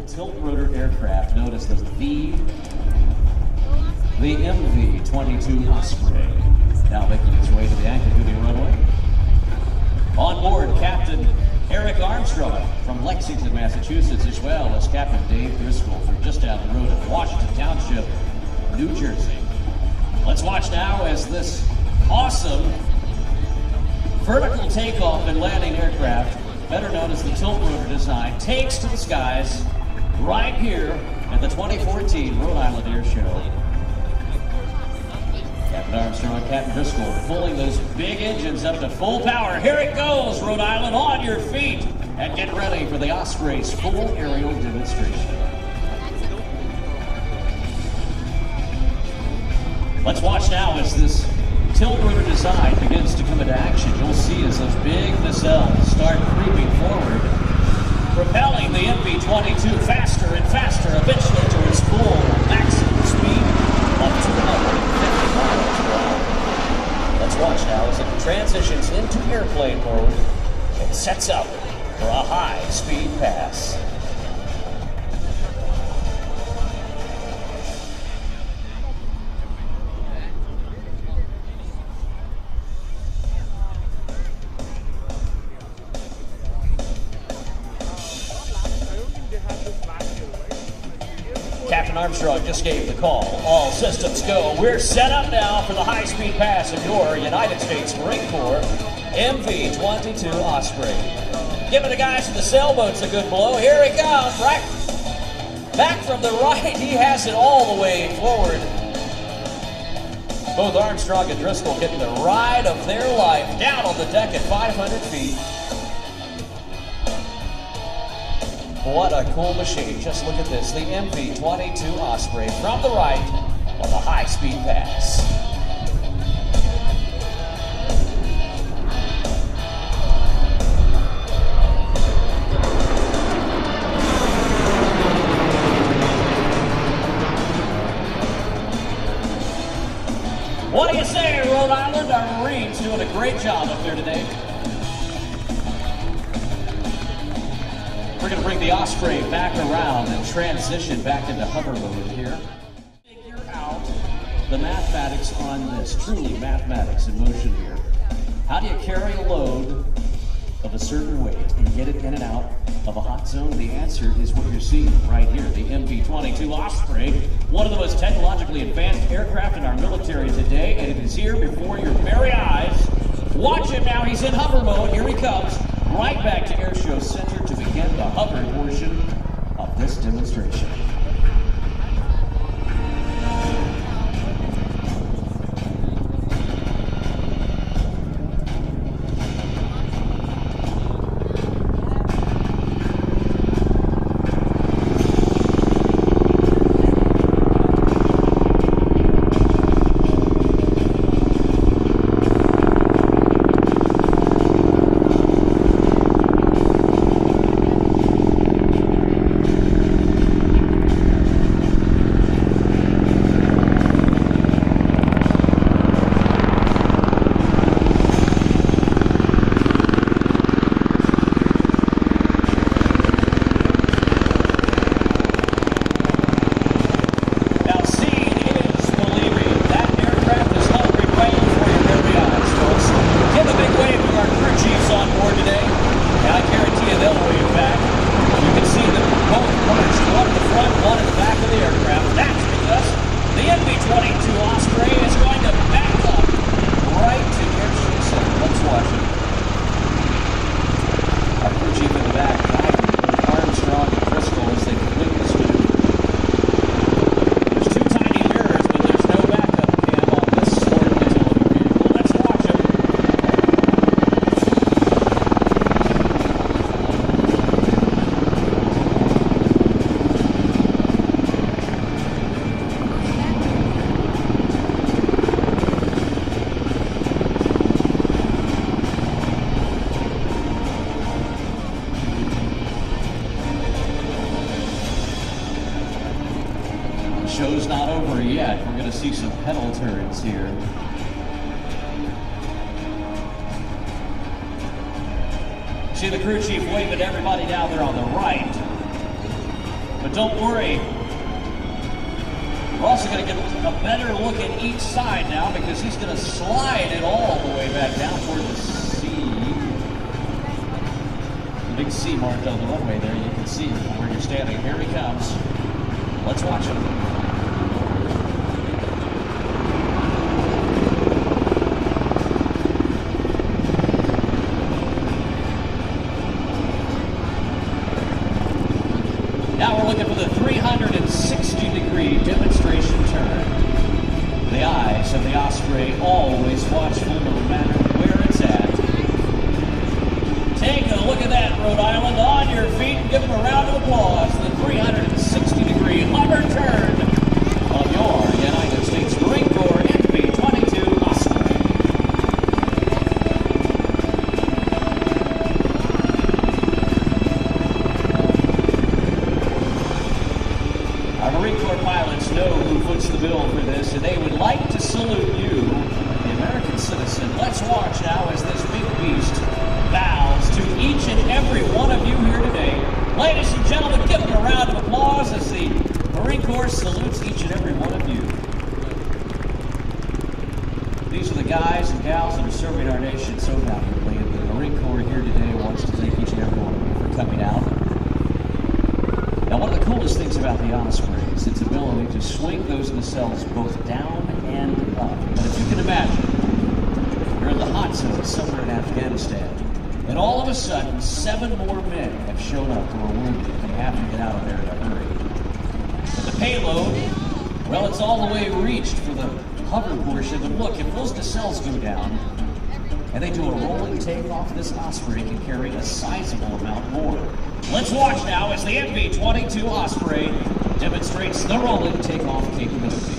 tilt rotor aircraft known as the MV-22 Osprey, now making its way to the anchor duty runway. On board, Captain Eric Armstrong from Lexington, Massachusetts, as well as Captain Dave Driscoll from just down the road in Washington Township, New Jersey. Let's watch now as this awesome vertical takeoff and landing aircraft, better known as the tilt rotor design, takes to the skies right here at the 2014 Rhode Island Airshow. Captain Armstrong, Captain Driscoll pulling those big engines up to full power. Here it goes, Rhode Island, on your feet, and get ready for the Osprey's full aerial demonstration. Let's watch now as this tilt rotor design begins to come into action. You'll see as those big nacelles start creeping forward, propelling the MV-22 faster and faster, eventually to its full maximum speed of 250 miles per hour. Let's watch now as it transitions into airplane mode and sets up for a high-speed pass. Captain Armstrong just gave the call. All systems go. We're set up now for the high-speed pass of your United States Marine Corps MV-22 Osprey. Giving the guys in the sailboats a good blow. Here he comes, right back from the right. He has it all the way forward. Both Armstrong and Driscoll getting the ride of their life down on the deck at 500 feet. What a cool machine. Just look at this. The MV-22 Osprey from the right on the high-speed pass. What do you say, Rhode Island? Our Marines doing a great job up there today. We're going to bring the Osprey back around and transition back into hover mode here. Figure out the mathematics on this, truly mathematics in motion here. How do you carry a load of a certain weight and get it in and out of a hot zone? The answer is what you're seeing right here, the MV-22 Osprey, one of the most technologically advanced aircraft in our military today, and it is here before your very eyes. Watch him now, he's in hover mode, here he comes, right back to Airshow Center to begin the hover portion of this demonstration. Show's not over yet. We're going to see some pedal turns here. See the crew chief waving at everybody down there on the right. But don't worry. We're also going to get a better look at each side now because he's going to slide it all the way back down toward the sea. The big C marked on the runway there. You can see where you're standing. Here he comes. Let's watch him. Now we're looking for the 360-degree demonstration turn. The eyes of the Osprey always watchful no matter where it's at. Take a look at that, Rhode Island. On your feet and give them a round of applause. The 360-degree hover turn of your United States Marine Corps MV-22 Osprey. Our Marine Corps pilots know who foots the bill for this, and they would like to salute you, the American citizen. Let's watch now as this big beast bows to each and every one of you here today. Ladies and gentlemen, give them a round of applause as the Marine Corps salutes each and every one of you. These are the guys and gals that are serving our nation so valiantly, and the Marine Corps here today wants to thank each and every one of you for coming out. Now, one of the coolest things about the Osprey is its ability to swing those nacelles both down and up. But if you can imagine, you're in the hot zone somewhere in Afghanistan, and all of a sudden, 7 more men have shown up who are wounded and have to get out of there in a hurry. But the payload, well, it's all the way reached for the hover portion. But look, if those nacelles go down and they do a rolling takeoff, this Osprey can carry a sizable amount more. Let's watch now as the MV-22 Osprey demonstrates the rolling takeoff capability.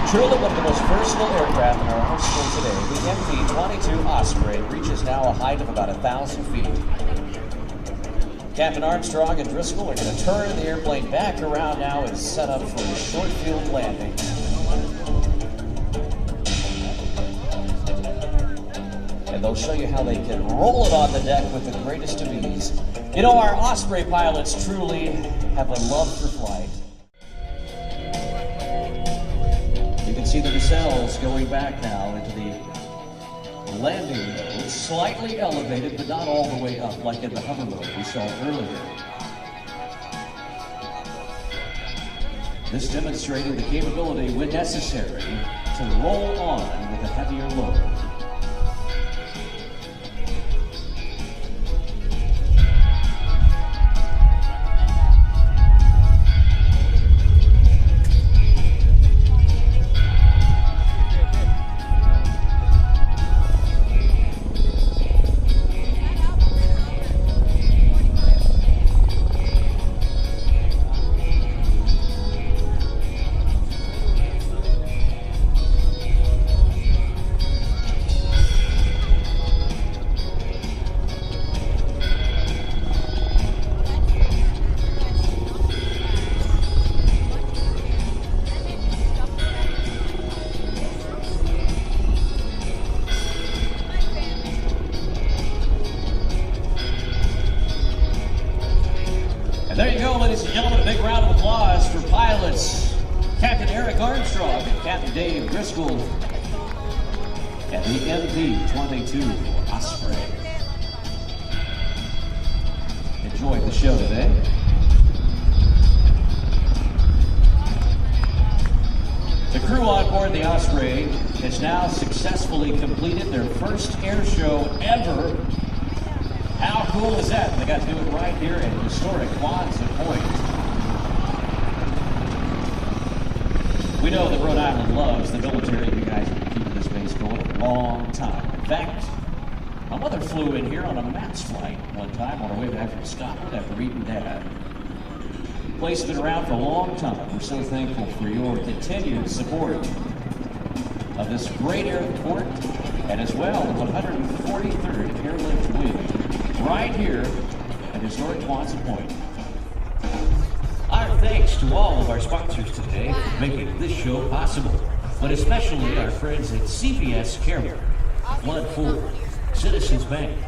Truly one of the most versatile aircraft in our arsenal today, the MV-22 Osprey reaches now a height of about 1,000 feet. Captain Armstrong and Driscoll are going to turn the airplane back around now and set up for a short field landing. And they'll show you how they can roll it on the deck with the greatest of ease. You know, our Osprey pilots truly have a love for flight. You can see the nacelles going back now into the landing mode, slightly elevated, but not all the way up, like in the hover mode we saw earlier. This demonstrating the capability, when necessary, to roll on with a heavier load. There you go, ladies and gentlemen, a big round of applause for pilots Captain Eric Armstrong and Captain Dave Driscoll and the MV-22 Osprey. Enjoyed the show today. The crew on board the Osprey has now successfully completed their first air show ever. How cool is that? They got to do it right here at historic Quonset Point. We know that Rhode Island loves the military. You guys have been keeping this base going a long time. In fact, my mother flew in here on a MATS flight one time on her way back from Scotland after meeting Dad. The place has been around for a long time. We're so thankful for your continued support of this great airport, and as well the 143rd Airlift Wing right here at historic Quonset Point. thanks to all of our sponsors today for making this show possible, but especially our friends at CVS Caremark, Flood Ford, Citizens Bank,